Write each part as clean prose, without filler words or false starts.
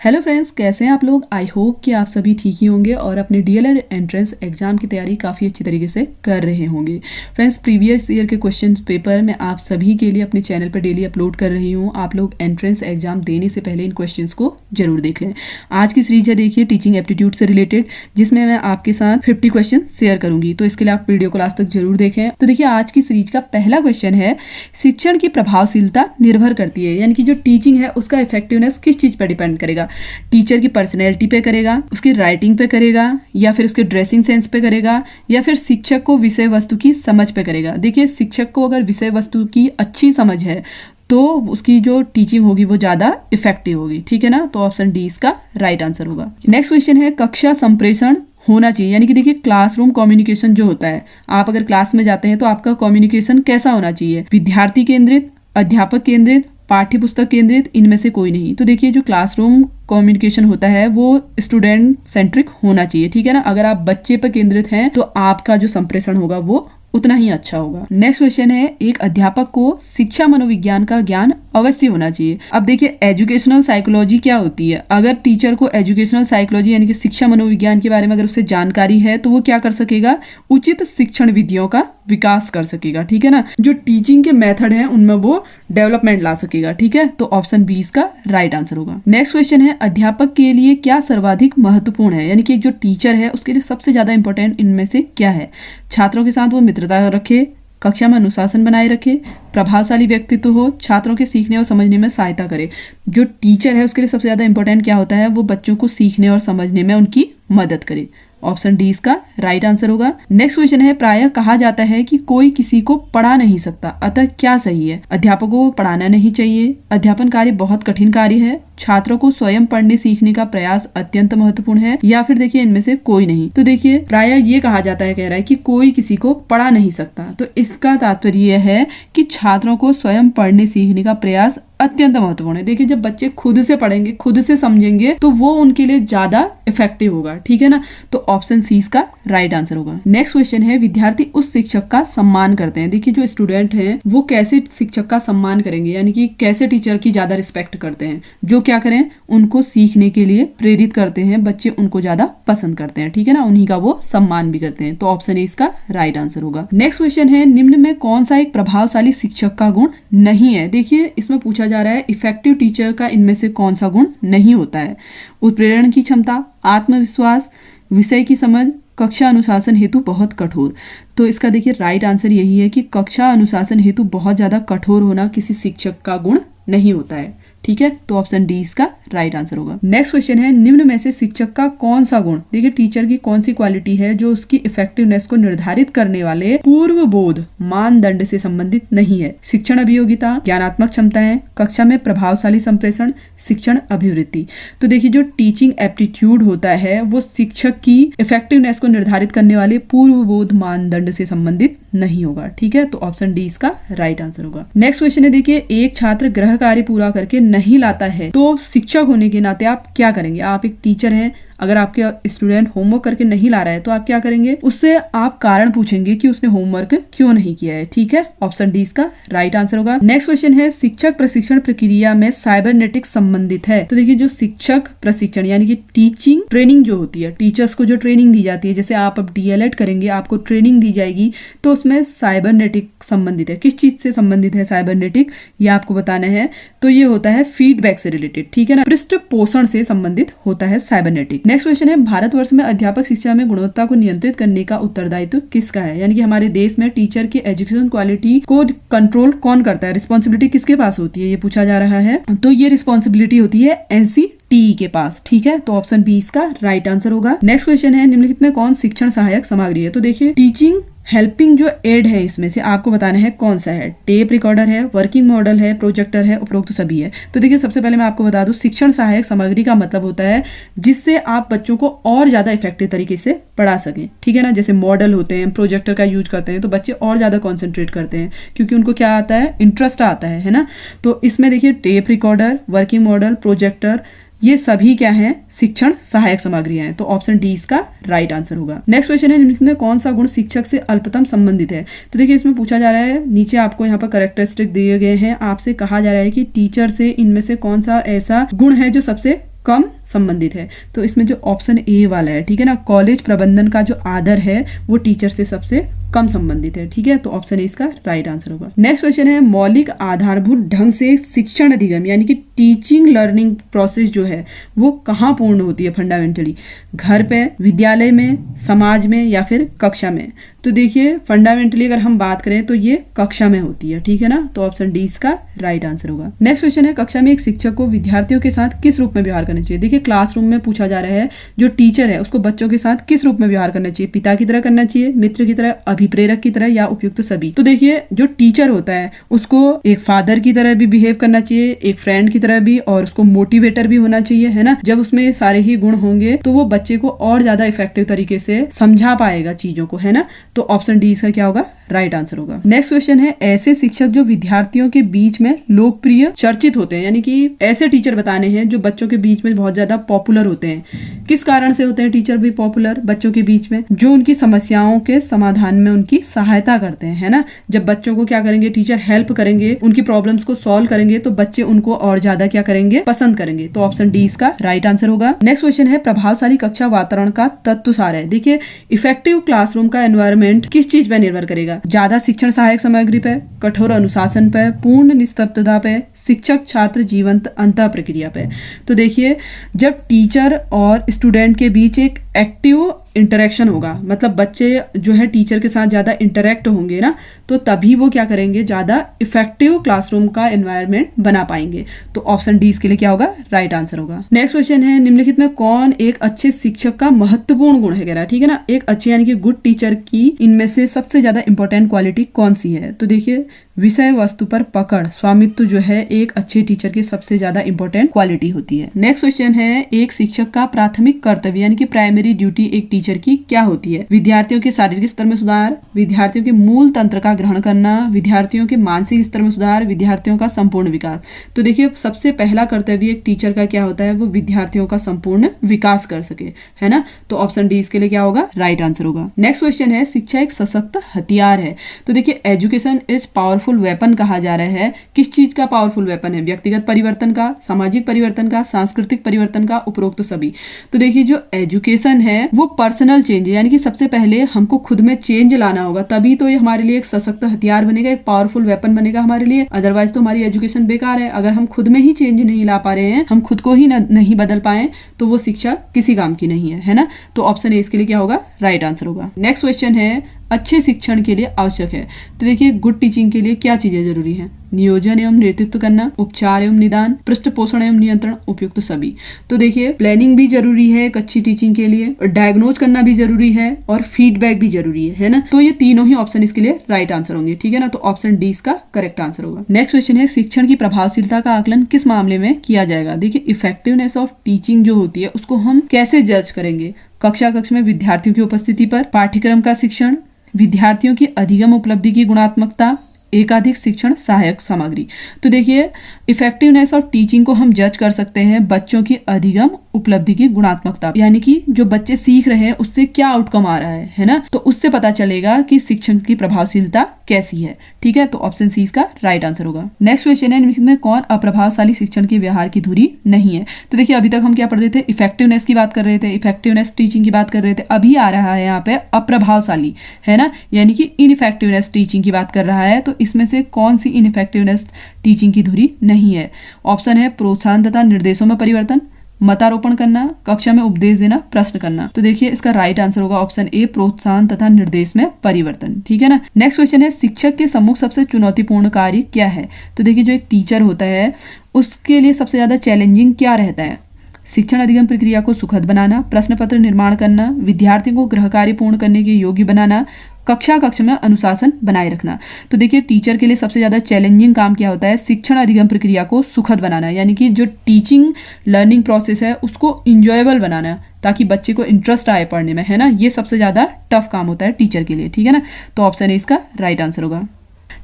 Hello friends, कैसे हैं आप लोग। आई होप कि आप सभी ठीक ही होंगे और अपने डीएलएड एंट्रेंस एग्जाम की तैयारी काफ़ी अच्छी तरीके से कर रहे होंगे। फ्रेंड्स, प्रीवियस ईयर के क्वेश्चन पेपर मैं आप सभी के लिए अपने चैनल पर डेली अपलोड कर रही हूँ। आप लोग एंट्रेंस एग्जाम देने से पहले इन क्वेश्चंस को जरूर देख लें। आज की सीरीज है देखिए टीचिंग एप्टीट्यूड से रिलेटेड, जिसमें मैं आपके साथ 50 क्वेश्चन शेयर करूंगी। तो इसके लिए आप वीडियो को लास्ट तक जरूर देखें। तो देखिए आज की सीरीज का पहला क्वेश्चन है, शिक्षण की प्रभावशीलता निर्भर करती है, यानी कि जो टीचिंग है उसका इफेक्टिवनेस किस चीज पर डिपेंड करेगा। टीचर की पर्सनैलिटी पे करेगा, उसकी राइटिंग पे करेगा, या फिर उसके ड्रेसिंग सेंस पे करेगा, या फिर शिक्षक को विषय वस्तु की समझ पे करेगा। देखिए शिक्षक को अगर विषय वस्तु की अच्छी समझ है तो उसकी जो टीचिंग होगी वो ज्यादा इफेक्टिव होगी। ठीक है ना, तो ऑप्शन डी इसका राइट आंसर होगा। नेक्स्ट क्वेश्चन है, कक्षा संप्रेषण होना चाहिए, यानी कि देखिए क्लासरूम कम्युनिकेशन जो होता है, आप अगर क्लास में जाते हैं तो आपका कम्युनिकेशन कैसा होना चाहिए। विद्यार्थी केंद्रित, अध्यापक केंद्रित, पाठ्य पुस्तक केंद्रित, इनमें से कोई नहीं। तो देखिए जो क्लासरूम कम्युनिकेशन होता है वो स्टूडेंट सेंट्रिक होना चाहिए। ठीक है ना, अगर आप बच्चे पर केंद्रित हैं तो आपका जो संप्रेषण होगा वो उतना ही अच्छा होगा। नेक्स्ट क्वेश्चन है, एक अध्यापक को शिक्षा मनोविज्ञान का ज्ञान अवश्य होना चाहिए। अब देखिए एजुकेशनल साइकोलॉजी क्या होती है। अगर टीचर को एजुकेशनल साइकोलॉजी यानी कि शिक्षा मनोविज्ञान के बारे में अगर उसे जानकारी है तो वो क्या कर सकेगा, उचित शिक्षण विधियों का विकास कर सकेगा। ठीक है ना, जो टीचिंग के मेथड है उनमें वो डेवलपमेंट ला सकेगा। ठीक है, तो ऑप्शन बी इसका राइट आंसर होगा। नेक्स्ट क्वेश्चन है, अध्यापक के लिए क्या सर्वाधिक महत्वपूर्ण है, यानी कि एक जो टीचर है उसके लिए सबसे ज्यादा इंपॉर्टेंट इनमें से क्या है। छात्रों के साथ वो मित्रता रखे, कक्षा में अनुशासन बनाए रखे, प्रभावशाली व्यक्तित्व हो, छात्रों के सीखने और समझने में सहायता करे। जो टीचर है उसके लिए सबसे ज्यादा इंपॉर्टेंट क्या होता है, वो बच्चों को सीखने और समझने में उनकी मदद करे। ऑप्शन डी इसका राइट आंसर होगा। नेक्स्ट क्वेश्चन है, प्रायः कहा जाता है कि कोई किसी को पढ़ा नहीं सकता, अतः क्या सही है। अध्यापकों को पढ़ाना नहीं चाहिए, अध्यापन कार्य बहुत कठिन कार्य है, छात्रों को स्वयं पढ़ने सीखने का प्रयास अत्यंत महत्वपूर्ण है, या फिर देखिए इनमें से कोई नहीं। तो देखिए प्रायः ये कहा जाता है, कह रहा है कि कोई किसी को पढ़ा नहीं सकता। तो इसका तात्पर्य है कि छात्रों को स्वयं पढ़ने सीखने का प्रयास अत्यंत महत्वपूर्ण है। देखिए जब बच्चे खुद से पढ़ेंगे, खुद से समझेंगे तो वो उनके लिए ज्यादा इफेक्टिव होगा। ठीक है ना, तो ऑप्शन सी इसका राइट आंसर होगा। नेक्स्ट क्वेश्चन है, विद्यार्थी उस शिक्षक का सम्मान करते हैं। देखिए जो स्टूडेंट हैं वो कैसे शिक्षक का सम्मान करेंगे, यानी कि कैसे टीचर की ज्यादा रिस्पेक्ट करते हैं, जो क्या करें उनको सीखने के लिए प्रेरित करते हैं, बच्चे उनको ज्यादा पसंद करते हैं। ठीक है ना, उन्हीं का वो सम्मान भी करते हैं। तो ऑप्शन ए इसका राइट आंसर होगा। नेक्स्ट क्वेश्चन है, निम्न में कौन सा एक प्रभावशाली शिक्षक का गुण नहीं है। देखिए इसमें पूछा जा रहा है इफेक्टिव टीचर का इनमें से कौन सा गुण नहीं होता है। उत्प्रेरण की क्षमता, आत्मविश्वास, विषय की समझ, कक्षा अनुशासन हेतु बहुत कठोर। तो इसका देखिए राइट आंसर यही है कि कक्षा अनुशासन हेतु बहुत ज्यादा कठोर होना किसी शिक्षक का गुण नहीं होता है। ठीक है, तो ऑप्शन डी इसका राइट आंसर होगा। नेक्स्ट क्वेश्चन है, निम्न में से शिक्षक का कौन सा गुण, देखिए टीचर की कौन सी क्वालिटी है जो उसकी इफेक्टिवनेस को निर्धारित करने वाले पूर्व बोध मानदंड से संबंधित नहीं है। शिक्षण अभियोगिता, ज्ञानात्मक क्षमताएं, कक्षा में प्रभावशाली संप्रेषण, शिक्षण अभिवृत्ति। तो देखिए जो टीचिंग एप्टीट्यूड होता है वो शिक्षक की इफेक्टिवनेस को निर्धारित करने वाले पूर्व बोध मानदंड से संबंधित नहीं होगा। ठीक है, तो ऑप्शन डी इसका राइट आंसर होगा। नेक्स्ट क्वेश्चन है, देखिए एक छात्र गृह कार्य पूरा करके नहीं लाता है तो शिक्षक होने के नाते आप क्या करेंगे। आप एक टीचर हैं, अगर आपके स्टूडेंट होमवर्क करके नहीं ला रहा है तो आप क्या करेंगे, उससे आप कारण पूछेंगे कि उसने होमवर्क क्यों नहीं किया है। ठीक है, ऑप्शन डी इसका राइट आंसर होगा। नेक्स्ट क्वेश्चन है, शिक्षक प्रशिक्षण प्रक्रिया में साइबरनेटिक्स संबंधित है। तो देखिए जो शिक्षक प्रशिक्षण यानी कि टीचिंग ट्रेनिंग जो होती है, टीचर्स को जो ट्रेनिंग दी जाती है, जैसे आप अब डीएलएड करेंगे आपको ट्रेनिंग दी जाएगी, तो उसमें साइबरनेटिक संबंधित है। किस चीज से संबंधित है साइबरनेटिक, ये आपको बताना है। तो ये होता है फीडबैक से रिलेटेड। ठीक है ना, पृष्ठ पोषण से संबंधित होता है साइबरनेटिक। नेक्स्ट क्वेश्चन है, भारतवर्ष में अध्यापक शिक्षा में गुणवत्ता को नियंत्रित करने का उत्तरदायित्व किसका है, यानी कि हमारे देश में टीचर की एजुकेशन क्वालिटी को कंट्रोल कौन करता है, रिस्पॉन्सिबिलिटी किसके पास होती है, ये पूछा जा रहा है। तो ये रिस्पॉन्सिबिलिटी होती है एनसीटीई के पास। ठीक है, तो ऑप्शन बी इसका राइट आंसर होगा। नेक्स्ट क्वेश्चन है, निम्नलिखित में कौन शिक्षण सहायक सामग्री है। तो देखिए टीचिंग हेल्पिंग जो एड है इसमें से आपको बताना है कौन सा है। टेप रिकॉर्डर है, वर्किंग मॉडल है, प्रोजेक्टर है, उपरोक्त तो सभी है। तो देखिए सबसे पहले मैं आपको बता दूं, शिक्षण सहायक सामग्री का मतलब होता है जिससे आप बच्चों को और ज्यादा इफेक्टिव तरीके से पढ़ा सकें। ठीक है ना, जैसे मॉडल होते हैं, प्रोजेक्टर का यूज करते हैं तो बच्चे और ज्यादा कॉन्सेंट्रेट करते हैं क्योंकि उनको क्या आता है, इंटरेस्ट आता है ना। तो इसमें देखिए tape recorder, working model, projector, ये सभी क्या हैं, शिक्षण सहायक सामग्रियां हैं। तो ऑप्शन डी इसका राइट आंसर होगा। नेक्स्ट क्वेश्चन है, निम्नलिखित में कौन सा गुण शिक्षक से अल्पतम संबंधित है। तो देखिए इसमें पूछा जा रहा है, नीचे आपको यहाँ पर कैरेक्टरिस्टिक दिए गए हैं, आपसे कहा जा रहा है कि टीचर से इनमें से कौन सा ऐसा गुण है जो सबसे कम संबंधित है। तो इसमें जो ऑप्शन ए वाला है, ठीक है ना, कॉलेज प्रबंधन का जो आदर है वो टीचर से सबसे कम संबंधित है, ठीक है। तो ऑप्शन ए इसका राइट आंसर होगा। नेक्स्ट क्वेश्चन है, मौलिक आधारभूत ढंग से शिक्षण अधिगम यानी कि टीचिंग लर्निंग प्रोसेस जो है वो कहाँ पूर्ण होती है फंडामेंटली, घर पे, विद्यालय में, समाज में या फिर कक्षा में। तो देखिए फंडामेंटली अगर हम बात करें तो ये कक्षा में होती है, ठीक है ना। तो ऑप्शन डी इसका राइट आंसर होगा। नेक्स्ट क्वेश्चन है, कक्षा में एक शिक्षक को विद्यार्थियों के साथ किस रूप में व्यवहार करना चाहिए। देखिए क्लासरूम में पूछा जा रहा है जो टीचर है उसको बच्चों के साथ किस रूप में व्यवहार करना चाहिए, पिता की तरह करना चाहिए, मित्र की तरह, अभिप्रेरक की तरह या उपयुक्त सभी। तो देखिए जो टीचर होता है उसको एक फादर की तरह भी बिहेव करना चाहिए, एक फ्रेंड की तरह भी, और उसको मोटिवेटर भी होना चाहिए, है ना। जब उसमें सारे ही गुण होंगे तो वो बच्चे को और ज्यादा इफेक्टिव तरीके से समझा पाएगा चीजों को, है ना। तो ऑप्शन डी इसका क्या होगा, राइट आंसर होगा। नेक्स्ट क्वेश्चन है, ऐसे शिक्षक जो विद्यार्थियों के बीच में लोकप्रिय चर्चित होते हैं, यानी कि ऐसे टीचर बताने हैं जो बच्चों के बीच में बहुत ज्यादा पॉपुलर होते हैं। किस कारण से होते हैं टीचर भी पॉपुलर बच्चों के बीच में, जो उनकी समस्याओं के समाधान में उनकी सहायता करते हैं, है ना। जब बच्चों को क्या करेंगे टीचर, हेल्प करेंगे, उनकी प्रॉब्लम्स को सॉल्व करेंगे तो बच्चे उनको और ज्यादा क्या करेंगे, पसंद करेंगे। तो ऑप्शन डी इसका राइट आंसर होगा। नेक्स्ट क्वेश्चन है, प्रभावशाली कक्षा वातावरण का तत्व सार है। देखिए इफेक्टिव क्लासरूम का एनवायरनमेंट किस चीज पर निर्भर करेगा, ज्यादा शिक्षण सहायक सामग्री पे, कठोर अनुशासन पे, पूर्ण निस्तब्धता पे, शिक्षक छात्र जीवंत अंतः प्रक्रिया पे। तो देखिए जब टीचर और स्टूडेंट के बीच एक एक्टिव इंटरेक्शन होगा, मतलब बच्चे जो है टीचर के साथ ज्यादा इंटरेक्ट होंगे ना, तो तभी वो क्या करेंगे, ज्यादा इफेक्टिव क्लासरूम का एनवायरनमेंट बना पाएंगे। तो ऑप्शन डी इसके लिए क्या होगा, राइट आंसर होगा। नेक्स्ट क्वेश्चन है, निम्नलिखित में कौन एक अच्छे शिक्षक का महत्वपूर्ण गुण है, कह रहा है, ठीक है ना। एक अच्छे यानी कि गुड टीचर की इनमें से सबसे ज्यादा इंपॉर्टेंट क्वालिटी कौन सी है। तो देखिए विषय वस्तु पर पकड़, स्वामित्व जो है एक अच्छे टीचर की सबसे ज्यादा इंपॉर्टेंट क्वालिटी होती है। नेक्स्ट क्वेश्चन है, एक शिक्षक का प्राथमिक कर्तव्य यानी कि प्राइमरी ड्यूटी एक टीचर की क्या होती है। विद्यार्थियों के शारीरिक स्तर में सुधार, विद्यार्थियों के मूल तंत्र का ग्रहण करना, विद्यार्थियों के मानसिक स्तर में सुधार, विद्यार्थियों का संपूर्ण विकास। तो देखिए सबसे पहला कर्तव्य एक टीचर का क्या होता है, वो विद्यार्थियों का संपूर्ण विकास कर सके, है ना। तो ऑप्शन डी इसके लिए क्या होगा, राइट आंसर होगा। नेक्स्ट क्वेश्चन है, शिक्षा एक सशक्त हथियार है। तो देखिए एजुकेशन इज पावरफुल वेपन कहा जा रहा है, किस चीज का पावरफुल वेपन है, व्यक्तिगत परिवर्तन का, सामाजिक परिवर्तन का, सांस्कृतिक परिवर्तन का, उपरोक्त तो सभी। तो देखिए जो एजुकेशन है वो पर्सनल चेंज है, यानी कि सबसे पहले हमको खुद में चेंज लाना होगा, तभी तो ये हमारे लिए एक सशक्त हथियार बनेगा, एक पावरफुल वेपन बनेगा हमारे लिए। अदरवाइज तो हमारी एजुकेशन बेकार है। अगर हम खुद में ही चेंज नहीं ला पा रहे हैं, हम खुद को ही नहीं बदल पाए, तो वो शिक्षा किसी काम की नहीं है ना। तो ऑप्शन ए इसके लिए क्या होगा, राइट आंसर होगा। नेक्स्ट क्वेश्चन है, अच्छे शिक्षण के लिए आवश्यक है। तो देखिए गुड टीचिंग के लिए क्या चीजें जरूरी हैं, नियोजन एवं नेतृत्व करना, उपचार एवं निदान, पृष्ठ पोषण एवं नियंत्रण, उपयुक्त सभी। तो देखिए प्लानिंग भी जरूरी है एक अच्छी टीचिंग के लिए, डायग्नोज करना भी जरूरी है और फीडबैक भी जरूरी है ना। तो ये तीनों ही ऑप्शन इसके लिए राइट आंसर होंगे, ठीक है ना। तो ऑप्शन डी इसका करेक्ट आंसर होगा। नेक्स्ट क्वेश्चन है, शिक्षण की प्रभावशीलता का आकलन किस मामले में किया जाएगा। देखिए इफेक्टिवनेस ऑफ टीचिंग जो होती है उसको हम कैसे जज करेंगे, कक्ष में विद्यार्थियों की उपस्थिति पर, पाठ्यक्रम का शिक्षण, विद्यार्थियों की अधिगम उपलब्धि की गुणात्मकता, एकाधिक शिक्षण सहायक सामग्री। तो देखिए इफेक्टिवनेस ऑफ टीचिंग को हम जज कर सकते हैं बच्चों की अधिगम उपलब्धि की गुणात्मकता, यानी कि जो बच्चे सीख रहे हैं उससे क्या आउटकम आ रहा है ना। तो उससे पता चलेगा कि शिक्षण की प्रभावशीलता कैसी है, ठीक है। तो ऑप्शन सी इसका राइट आंसर होगा। नेक्स्ट क्वेश्चन है, निम्नलिखित में कौन अप्रभावशाली शिक्षण के व्यवहार की धुरी नहीं है। तो देखिए अभी तक हम क्या पढ़ रहे थे, इफेक्टिवनेस की बात कर रहे थे, इफेक्टिवनेस टीचिंग की बात कर रहे थे। अभी आ रहा है यहाँ पे अप्रभावशाली, है ना, यानी कि इनइफेक्टिवनेस टीचिंग की बात कर रहा है। तो इसमें से कौन सी इनइफेक्टिवनेस टीचिंग की धुरी नहीं है। ऑप्शन है प्रोत्साहन तथा निर्देशों में परिवर्तन, मतारोपण करना, कक्षा में उपदेश देना, प्रश्न करना। तो देखिए इसका राइट आंसर होगा ऑप्शन ए, प्रोत्साहन तथा निर्देश में परिवर्तन, ठीक है ना। नेक्स्ट क्वेश्चन है, शिक्षक के सम्मुख सबसे चुनौतीपूर्ण कार्य क्या है। तो देखिए जो एक टीचर होता है उसके लिए सबसे ज्यादा चैलेंजिंग क्या रहता है, शिक्षण अधिगम प्रक्रिया को सुखद बनाना, प्रश्न पत्र निर्माण करना, विद्यार्थियों को गृह कार्य पूर्ण करने के योग्य बनाना, कक्ष में अनुशासन बनाए रखना। तो देखिए टीचर के लिए सबसे ज्यादा चैलेंजिंग काम क्या होता है, शिक्षण अधिगम प्रक्रिया को सुखद बनाना, यानी कि जो टीचिंग लर्निंग प्रोसेस है उसको इंजॉयबल बनाना, ताकि बच्चे को इंटरेस्ट आए पढ़ने में, है ना। ये सबसे ज्यादा टफ काम होता है टीचर के लिए, ठीक है ना। तो ऑप्शन ए इसका राइट आंसर होगा।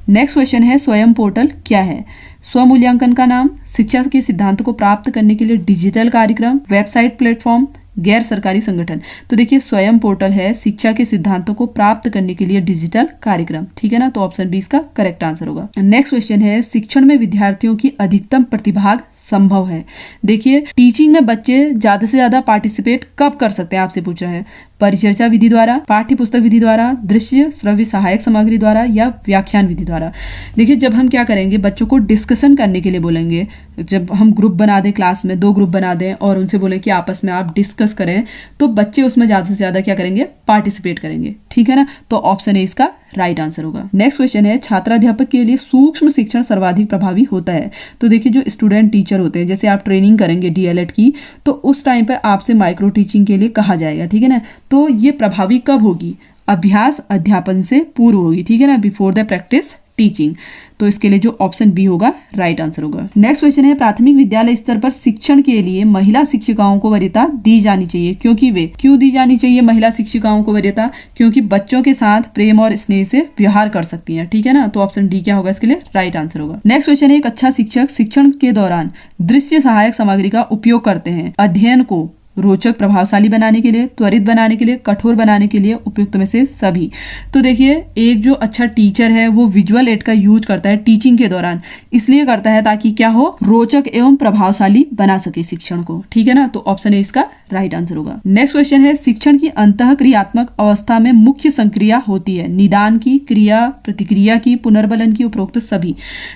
नेक्स्ट क्वेश्चन है, स्वयं पोर्टल क्या है। स्वमूल्यांकन का नाम, शिक्षा के सिद्धांत को प्राप्त करने के लिए डिजिटल कार्यक्रम, वेबसाइट प्लेटफॉर्म, गैर सरकारी संगठन। तो देखिए स्वयं पोर्टल है शिक्षा के सिद्धांतों को प्राप्त करने के लिए डिजिटल कार्यक्रम, ठीक है ना। तो ऑप्शन बी इसका करेक्ट आंसर होगा। नेक्स्ट क्वेश्चन है, शिक्षण में विद्यार्थियों की अधिकतम प्रतिभाग संभव है। देखिए, टीचिंग में बच्चे ज्यादा से ज्यादा पार्टिसिपेट कब कर सकते हैं, आपसे पूछ रहा है। परिचर्चा विधि द्वारा, पाठ्य पुस्तक विधि द्वारा, दृश्य श्रव्य सहायक सामग्री द्वारा या व्याख्यान विधि द्वारा। देखिए, जब हम क्या करेंगे, बच्चों को डिस्कशन करने के लिए बोलेंगे, जब हम ग्रुप बना दें, क्लास में 2 ग्रुप बना दें और उनसे बोले कि आपस में आप डिस्कस करें, तो बच्चे उसमें ज्यादा से ज्यादा क्या करेंगे, पार्टिसिपेट करेंगे। ठीक है ना, तो ऑप्शन ए इसका राइट आंसर होगा। नेक्स्ट क्वेश्चन है, छात्राध्यापक के लिए सूक्ष्म शिक्षण सर्वाधिक प्रभावी होता है। तो देखिए, जो स्टूडेंट टीचर होते हैं, जैसे आप ट्रेनिंग करेंगे डीएलएड की, तो उस टाइम पर आपसे माइक्रो टीचिंग के लिए कहा जाएगा। ठीक है ना, तो ये प्रभावी कब होगी, अभ्यास अध्यापन से पूर्व होगी। ठीक है ना, बिफोर द प्रैक्टिस टीचिंग। तो इसके लिए जो ऑप्शन बी होगा राइट आंसर होगा। नेक्स्ट क्वेश्चन है, प्राथमिक विद्यालय स्तर पर शिक्षण के लिए महिला शिक्षिकाओं को वरीयता दी जानी चाहिए, क्योंकि वे क्यों दी जानी चाहिए महिला शिक्षिकाओं को वरीयता, क्योंकि बच्चों के साथ प्रेम और स्नेह से व्यवहार कर सकती हैं। ठीक है ना, तो ऑप्शन डी क्या होगा इसके लिए राइट आंसर होगा। नेक्स्ट क्वेश्चन है, एक अच्छा शिक्षक शिक्षण के दौरान दृश्य सहायक सामग्री का उपयोग करते हैं अध्ययन को रोचक प्रभावशाली बनाने के लिए, त्वरित बनाने के लिए, कठोर बनाने के लिए, उपयुक्त में से सभी। तो देखिए, एक जो अच्छा टीचर है वो विजुअल एड का यूज करता है टीचिंग के दौरान, इसलिए करता है ताकि क्या हो, रोचक एवं प्रभावशाली बना सके शिक्षण को। ठीक है ना, तो ऑप्शन ए इसका राइट आंसर होगा। नेक्स्ट क्वेश्चन है, शिक्षण की अंतः क्रियात्मक अवस्था में मुख्य संक्रिया होती है, निदान की, क्रिया प्रतिक्रिया की, पुनर्बलन की, उपरोक्त सभी।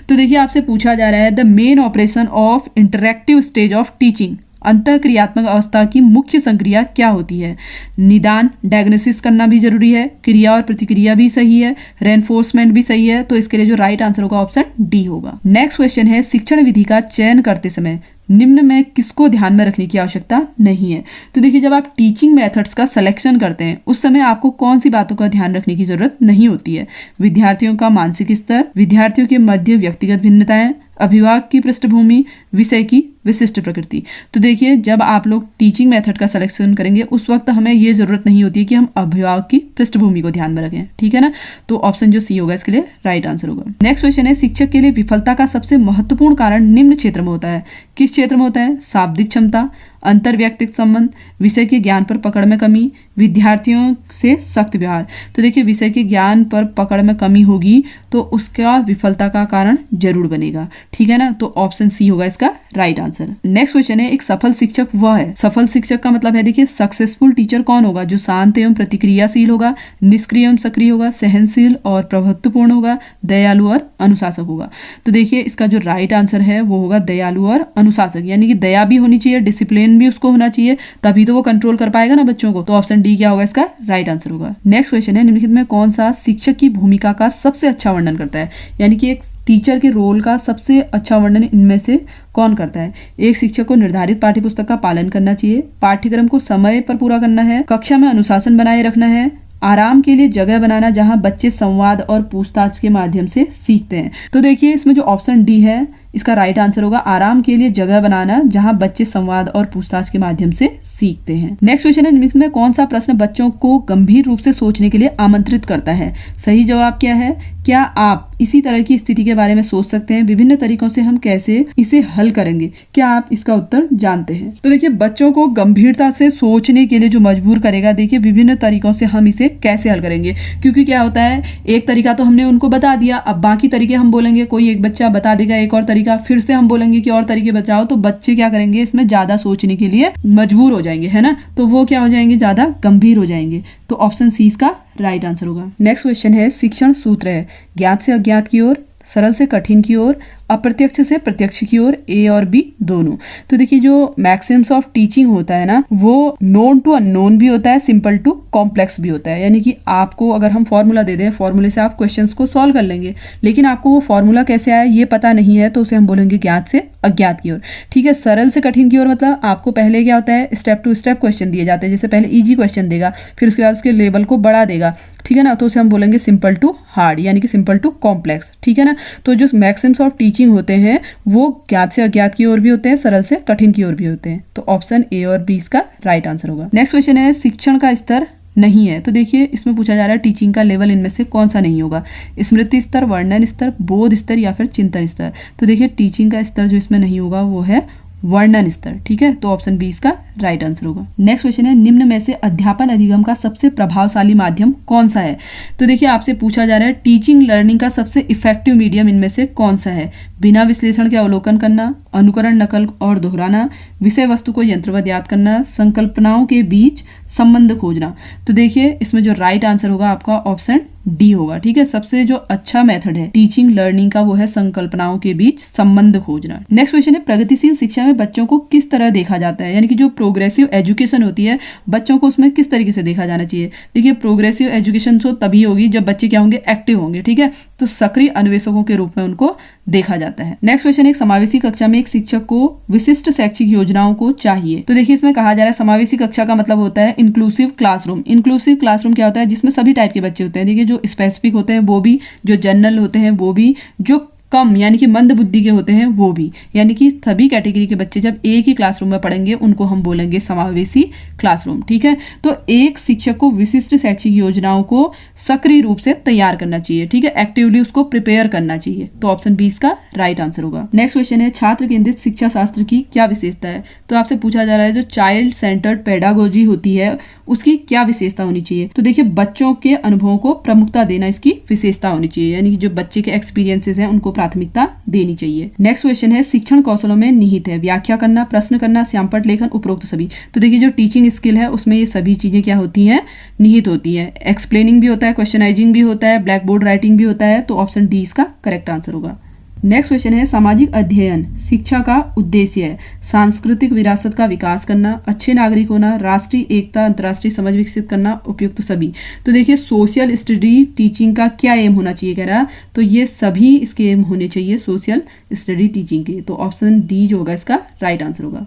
तो देखिए, आपसे पूछा जा रहा है, the main operation of interactive stage of teaching, अंतः क्रियात्मक अवस्था की मुख्य संक्रिया क्या होती है। निदान, डायग्नोसिस करना भी जरूरी है, क्रिया और प्रतिक्रिया भी सही है, रेनफोर्समेंट भी सही है, तो इसके लिए जो राइट आंसर होगा ऑप्शन डी होगा। नेक्स्ट क्वेश्चन है, शिक्षण विधि का चयन करते समय निम्न में किसको ध्यान में रखने की आवश्यकता नहीं है। तो देखिए, जब आप टीचिंग मेथड्स का सिलेक्शन करते हैं उस समय आपको कौन सी बातों का ध्यान रखने की जरूरत नहीं होती है। विद्यार्थियों का मानसिक स्तर, विद्यार्थियों के मध्य व्यक्तिगत भिन्नताएं, अभिभावक की पृष्ठभूमि, विषय की विशिष्ट प्रकृति। तो देखिए, जब आप लोग टीचिंग मेथड का सिलेक्शन करेंगे उस वक्त हमें ये जरूरत नहीं होती है कि हम अभिभावक की पृष्ठभूमि को ध्यान में रखें। ठीक है ना, तो ऑप्शन जो सी होगा इसके लिए राइट आंसर होगा। नेक्स्ट क्वेश्चन है, शिक्षक के लिए विफलता का सबसे महत्वपूर्ण कारण निम्न क्षेत्र में होता है। किस क्षेत्र में होता है, शाब्दिक क्षमता, अंतर व्यक्तिगत संबंध, विषय के ज्ञान पर पकड़ में कमी, विद्यार्थियों से सख्त व्यवहार। तो देखिए, विषय के ज्ञान पर पकड़ में कमी होगी तो उसका विफलता का कारण जरूर बनेगा। ठीक है ना, तो ऑप्शन सी होगा इसका राइट आंसर। नेक्स्ट क्वेश्चन है, एक सफल शिक्षक वह है। सफल शिक्षक का मतलब है, देखिए, सक्सेसफुल टीचर कौन होगा, जो शांत एवं प्रतिक्रियाशील होगा, निष्क्रिय एवं सक्रिय होगा, सहनशील और प्रभुत्वपूर्ण होगा, दयालु और अनुशासक होगा। तो देखिए, इसका जो राइट आंसर है वो होगा दयालु और अनुशासक, यानी कि दया भी होनी चाहिए, डिसिप्लिन भी उसको होना चाहिए, तभी तो वो कंट्रोल कर पाएगा ना बच्चों को। तो ऑप्शन डी क्या होगा इसका राइट आंसर होगा। नेक्स्ट क्वेश्चन है, निम्नलिखित में कौन सा शिक्षक की भूमिका का सबसे अच्छा वर्णन करता है, यानी कि एक टीचर के रोल का सबसे अच्छा वर्णन इनमें से कौन करता है। एक शिक्षक को निर्धारित पाठ्यपुस्तक का पालन करना चाहिए, पाठ्यक्रम को समय पर पूरा करना है, कक्षा में अनुशासन बनाए रखना है, आराम के लिए जगह बनाना जहां बच्चे संवाद और पूछताछ के माध्यम से सीखते हैं। तो देखिए, इसमें जो ऑप्शन डी है इसका राइट आंसर होगा आराम के लिए जगह बनाना जहां बच्चे संवाद और पूछताछ के माध्यम से सीखते हैं। नेक्स्ट क्वेश्चन है, निम्न में कौन सा प्रश्न बच्चों को गंभीर रूप से सोचने के लिए आमंत्रित करता है। सही जवाब क्या है, क्या आप इसी तरह की स्थिति के बारे में सोच सकते हैं, विभिन्न तरीकों से हम कैसे इसे हल करेंगे, क्या आप इसका उत्तर जानते हैं। तो देखिए, बच्चों को गंभीरता से सोचने के लिए जो मजबूर करेगा, देखिए विभिन्न तरीकों से हम इसे कैसे हल करेंगे, क्योंकि क्या होता है, एक तरीका तो हमने उनको बता दिया, अब बाकी तरीके हम बोलेंगे, कोई एक बच्चा बता देगा एक और तरीका, फिर से हम बोलेंगे कि और तरीके बताओ, तो बच्चे क्या करेंगे, इसमें ज्यादा सोचने के लिए मजबूर हो जाएंगे, है ना, तो वो क्या हो जाएंगे, ज्यादा गंभीर हो जाएंगे। तो ऑप्शन सी इसका राइट आंसर होगा। नेक्स्ट क्वेश्चन है, शिक्षण सूत्र है, ज्ञात से अज्ञात की ओर, सरल से कठिन की ओर, अप्रत्यक्ष से प्रत्यक्ष की ओर, ए और बी दोनों। तो देखिए, जो मैक्सिम्स ऑफ टीचिंग होता है ना, वो नोन टू अननोन भी होता है, सिंपल टू कॉम्प्लेक्स भी होता है। यानी कि आपको अगर हम फॉर्मूला दे दें, फॉर्मूले से आप क्वेश्चंस को सॉल्व कर लेंगे, लेकिन आपको वो फॉर्मूला कैसे आया ये पता नहीं है, तो उसे हम बोलेंगे ज्ञात से अज्ञात की ओर। ठीक है, सरल से कठिन की ओर मतलब आपको पहले क्या होता है, स्टेप टू स्टेप क्वेश्चन दिए जाते हैं, जैसे पहले इजी क्वेश्चन देगा, फिर उसके बाद उसके लेवल को बढ़ा देगा। ठीक है ना, तो उसे हम बोलेंगे सिंपल टू हार्ड, यानी कि सिंपल टू कॉम्प्लेक्स। ठीक है ना, तो जो मैक्सिम्स ऑफ टीचिंग होते हैं वो ज्ञात से अज्ञात की ओर भी होते हैं, सरल से कठिन की ओर भी होते हैं। तो ऑप्शन ए और बी इसका राइट आंसर होगा। नेक्स्ट क्वेश्चन है, शिक्षण का स्तर नहीं है। तो देखिए, इसमें पूछा जा रहा है टीचिंग का लेवल इनमें से कौन सा नहीं होगा, स्मृति स्तर, वर्णन स्तर, बोध स्तर या फिर चिंतन स्तर। तो देखिए, टीचिंग का स्तर जो इसमें नहीं होगा वो है वर्णन स्तर। ठीक है, तो ऑप्शन बी इसका राइट आंसर होगा। नेक्स्ट क्वेश्चन है, निम्न में से अध्यापन अधिगम का सबसे प्रभावशाली माध्यम कौन सा है? तो देखिए आपसे पूछा जा रहा है टीचिंग लर्निंग का सबसे इफेक्टिव मीडियम इनमें से कौन सा है? बिना विश्लेषण के अवलोकन करना, अनुकरण, नकल और दोहराना, विषय वस्तु को यंत्रवत याद करना, संकल्पनाओं के बीच संबंध खोजना। तो देखिए इसमें जो राइट आंसर होगा आपका ऑप्शन डी होगा। ठीक है, सबसे जो अच्छा मेथड है टीचिंग लर्निंग का वो है संकल्पनाओं के बीच संबंध खोजना। नेक्स्ट क्वेश्चन है, प्रगतिशील शिक्षा में बच्चों को किस तरह देखा जाता है? यानी कि जो प्रोग्रेसिव एजुकेशन होती है बच्चों को उसमें किस तरीके से देखा जाना चाहिए? देखिए प्रोग्रेसिव एजुकेशन तो तभी होगी जब बच्चे क्या होंगे, एक्टिव होंगे। ठीक है, तो सक्रिय अन्वेषकों के रूप में उनको देखा जाता है। नेक्स्ट क्वेश्चन, एक समावेशी कक्षा में एक शिक्षक को विशिष्ट शैक्षिक योजनाओं को चाहिए। तो देखिए इसमें कहा जा रहा है समावेशी कक्षा का मतलब होता है इंक्लूसिव क्लासरूम। इंक्लूसिव क्लासरूम क्या होता है? जिसमें सभी टाइप के बच्चे होते हैं। देखिए जो स्पेसिफिक होते हैं वो भी, जो जनरल होते हैं वो भी, जो कम यानी कि मंद बुद्धि के होते हैं वो भी, यानी कि सभी कैटेगरी के बच्चे जब एक ही क्लासरूम में पढ़ेंगे उनको हम बोलेंगे समावेशी क्लासरूम। ठीक है, तो एक शिक्षक को विशिष्ट शैक्षिक योजनाओं को सक्रिय रूप से तैयार करना चाहिए। ठीक है, एक्टिवली उसको प्रिपेयर करना चाहिए। तो ऑप्शन बी इसका राइट आंसर होगा। नेक्स्ट क्वेश्चन है, छात्र केंद्रित शिक्षा शास्त्र की क्या विशेषता है? तो आपसे पूछा जा रहा है जो चाइल्ड सेंटर्ड पेडागोजी होती है उसकी क्या विशेषता होनी चाहिए? तो देखिए बच्चों के अनुभवों को प्रमुखता देना इसकी विशेषता होनी चाहिए, यानी कि जो बच्चे के एक्सपीरियंसेस हैं उनको प्राथमिकता देनी चाहिए। नेक्स्ट क्वेश्चन है, शिक्षण कौशलों में निहित है व्याख्या करना, प्रश्न करना, श्यामपट्ट लेखन, उपरोक्त सभी। तो देखिए जो टीचिंग स्किल है उसमें ये सभी चीजें क्या होती हैं, निहित होती है। एक्सप्लेनिंग भी होता है, क्वेश्चनाइजिंग भी होता है, ब्लैक बोर्ड राइटिंग भी होता है। तो ऑप्शन डी इसका करेक्ट आंसर होगा। नेक्स्ट क्वेश्चन है, सामाजिक अध्ययन शिक्षा का उद्देश्य है सांस्कृतिक विरासत का विकास करना, अच्छे नागरिक होना, राष्ट्रीय एकता, अंतर्राष्ट्रीय समझ विकसित करना, उपयुक्त सभी। तो देखिए सोशल स्टडी टीचिंग का क्या एम होना चाहिए कह रहा, तो ये सभी इसके एम होने चाहिए सोशल स्टडी टीचिंग के। तो ऑप्शन डी जो होगा इसका राइट आंसर होगा।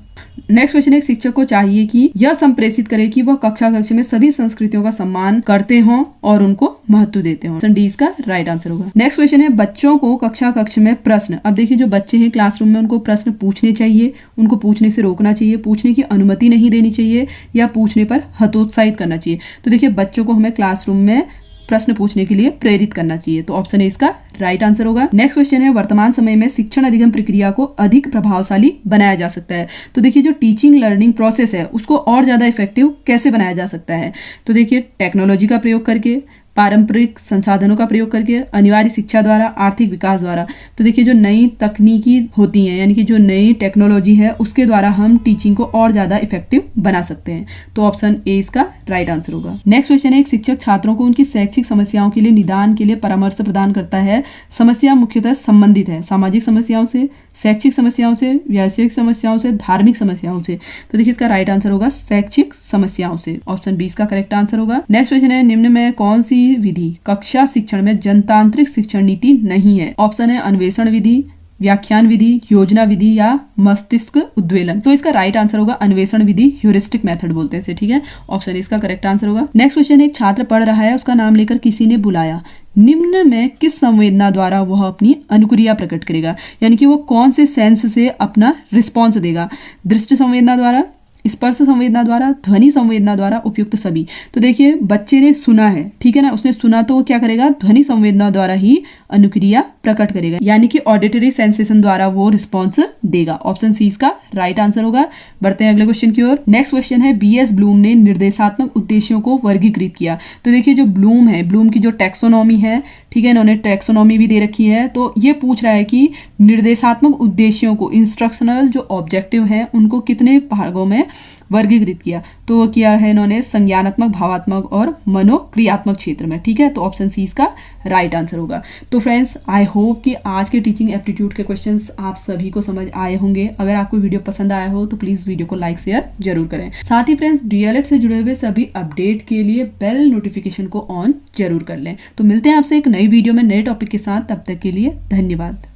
नेक्स्ट क्वेश्चन है, शिक्षक को चाहिए कि यह संप्रेषित करे कि वह कक्षा कक्ष में सभी संस्कृतियों का सम्मान करते हों और उनको महत्व देते हों। ऑप्शन डी इसका राइट आंसर होगा। नेक्स्ट क्वेश्चन है, बच्चों को कक्षा कक्ष में प्रश्न, अब देखिए जो बच्चे हैं क्लासरूम में उनको प्रश्न पूछने चाहिए, उनको पूछने से रोकना चाहिए, पूछने की अनुमति नहीं देनी चाहिए या पूछने पर हतोत्साहित करना चाहिए। तो देखिए बच्चों को हमें क्लासरूम में प्रश्न पूछने के लिए प्रेरित करना चाहिए। तो ऑप्शन ए इसका राइट आंसर होगा। नेक्स्ट क्वेश्चन है, वर्तमान समय में शिक्षण अधिगम प्रक्रिया को अधिक प्रभावशाली बनाया जा सकता है। तो देखिए जो टीचिंग लर्निंग प्रोसेस है उसको और ज्यादा इफेक्टिव कैसे बनाया जा सकता है? तो देखिए टेक्नोलॉजी का प्रयोग करके, पारंपरिक संसाधनों का प्रयोग करके, अनिवार्य शिक्षा द्वारा, आर्थिक विकास द्वारा। तो देखिए जो नई तकनीकी होती हैं यानी कि जो नई टेक्नोलॉजी है उसके द्वारा हम टीचिंग को और ज्यादा इफेक्टिव बना सकते हैं। तो ऑप्शन ए इसका राइट आंसर होगा। नेक्स्ट क्वेश्चन है, एक शिक्षक छात्रों को उनकी शैक्षिक समस्याओं के लिए निदान के लिए परामर्श प्रदान करता है। समस्या मुख्यतः संबंधित है सामाजिक समस्याओं से, शैक्षिक समस्याओं से, व्यावसायिक समस्याओं से, धार्मिक समस्याओं से। तो देखिए इसका राइट आंसर होगा शैक्षिक समस्याओं से। ऑप्शन बी इसका करेक्ट आंसर होगा। नेक्स्ट क्वेश्चन है, निम्न में कौन सी विधि कक्षा शिक्षण में जनतांत्रिक शिक्षण नीति नहीं है? ऑप्शन है अन्वेषण विधि, व्याख्यान विधि, योजना विधि या मस्तिष्क उद्वेलन। तो इसका राइट आंसर होगा अन्वेषण विधि, ह्यूरिस्टिक मेथड बोलते हैं इसे। ठीक है, ऑप्शन इसका करेक्ट आंसर होगा। नेक्स्ट क्वेश्चन है, एक छात्र पढ़ रहा है, उसका नाम लेकर किसी ने बुलाया, निम्न में किस संवेदना द्वारा वह अपनी अनुक्रिया प्रकट करेगा? यानी कि वो कौन से सेंस से अपना रिस्पॉन्स देगा? दृष्टि संवेदना द्वारा, स्पर्श संवेदना द्वारा, ध्वनि संवेदना द्वारा, उपयुक्त सभी। तो देखिए बच्चे ने सुना है, ठीक है ना, उसने सुना तो वो क्या करेगा, ध्वनि संवेदना द्वारा ही अनुक्रिया प्रकट करेगा, यानी कि ऑडिटरी सेंसेशन द्वारा वो रिस्पॉन्स देगा। ऑप्शन सी इसका राइट आंसर होगा। बढ़ते हैं अगले क्वेश्चन की ओर। नेक्स्ट क्वेश्चन है, बीएस ब्लूम ने निर्देशात्मक उद्देश्यों को वर्गीकृत किया। तो देखिए जो ब्लूम है, ब्लूम की जो टैक्सोनॉमी है, ठीक है, इन्होंने टैक्सोनॉमी भी दे रखी है। तो ये पूछ रहा है कि निर्देशात्मक उद्देश्यों को, इंस्ट्रक्शनल जो ऑब्जेक्टिव है उनको कितने भागों में वर्गीकृत किया? तो किया है इन्होंने संज्ञानात्मक, भावात्मक और मनोक्रियात्मक क्षेत्र में। ठीक है, तो ऑप्शन सी इसका राइट आंसर होगा। तो फ्रेंड्स आई होप कि आज के टीचिंग एप्टीट्यूड के क्वेश्चंस आप सभी को समझ आए होंगे। अगर आपको वीडियो पसंद आया हो तो प्लीज वीडियो को लाइक शेयर जरूर करें। साथ ही फ्रेंड्स डीएलएड से जुड़े हुए सभी अपडेट के लिए बेल नोटिफिकेशन को ऑन जरूर कर लें। तो मिलते हैं आपसे एक नई वीडियो में नए टॉपिक के साथ, तब तक के लिए धन्यवाद।